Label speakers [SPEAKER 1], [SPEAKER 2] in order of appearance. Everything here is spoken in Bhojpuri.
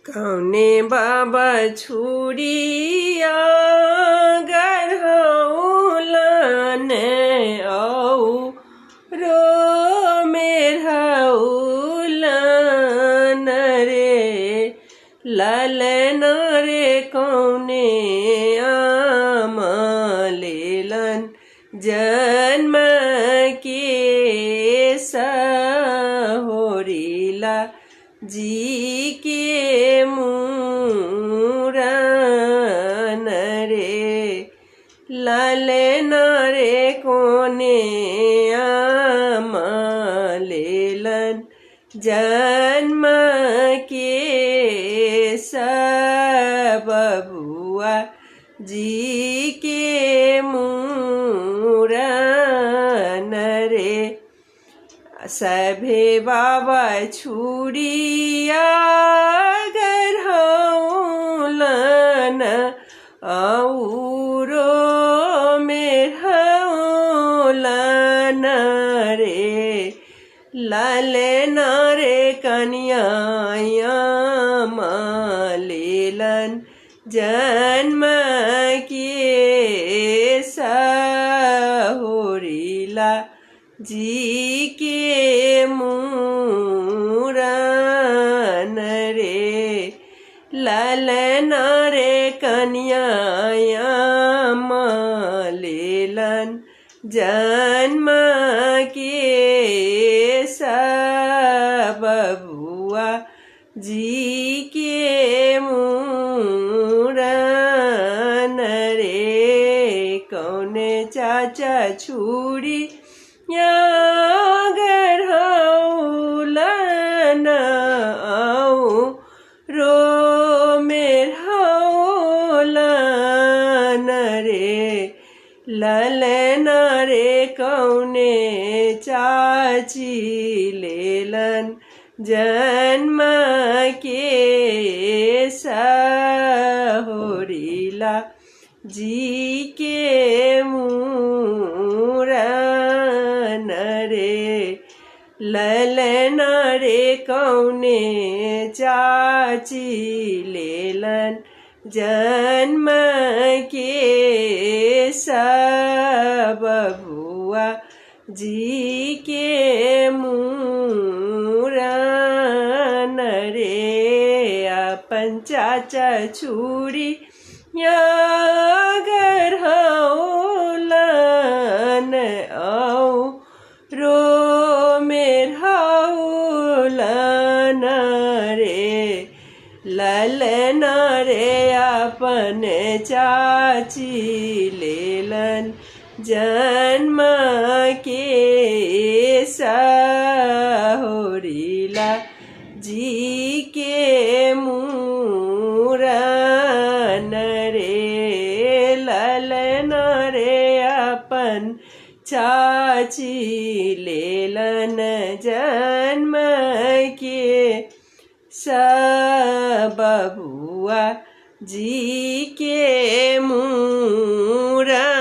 [SPEAKER 1] कौने बाबा छुरिया गढ़ौलन रो मेरहौलन रे ललन रे कौने आमलेलन जन्म के सहोरीला जी के मूरन रे ललन रे कोने आमलेलन जन्म के सबबुआ जी के मूरन रे सभे बाबा छुरिया गढ़ौलन औरो मेरहौलन रे ललन रे कन्या आमलेलन जन्म के सहोरीला जी के मूरन रे ललन रे कन्या आमलेलन जन्म के सबबुआ जी के मूरन रे कौने चाचा छुरी या गढ़ौलन रो मेरहौलन रे ललन रे कौने चाची लेलन जन्म के सहोरीला जी के मूरन रे ललन रे कौने चाची लेलन जन्म के सबबुआ जी के मूरन रे अपन चाचा छुरी या गढ़ौलन रो मेरहौलन रे ललन रे अपन चाची लेलन जन्म के सहोरीला जी के मूरन रे ललन रे अपन चाची लेलन जन्म के सबबुआ जी के मूरन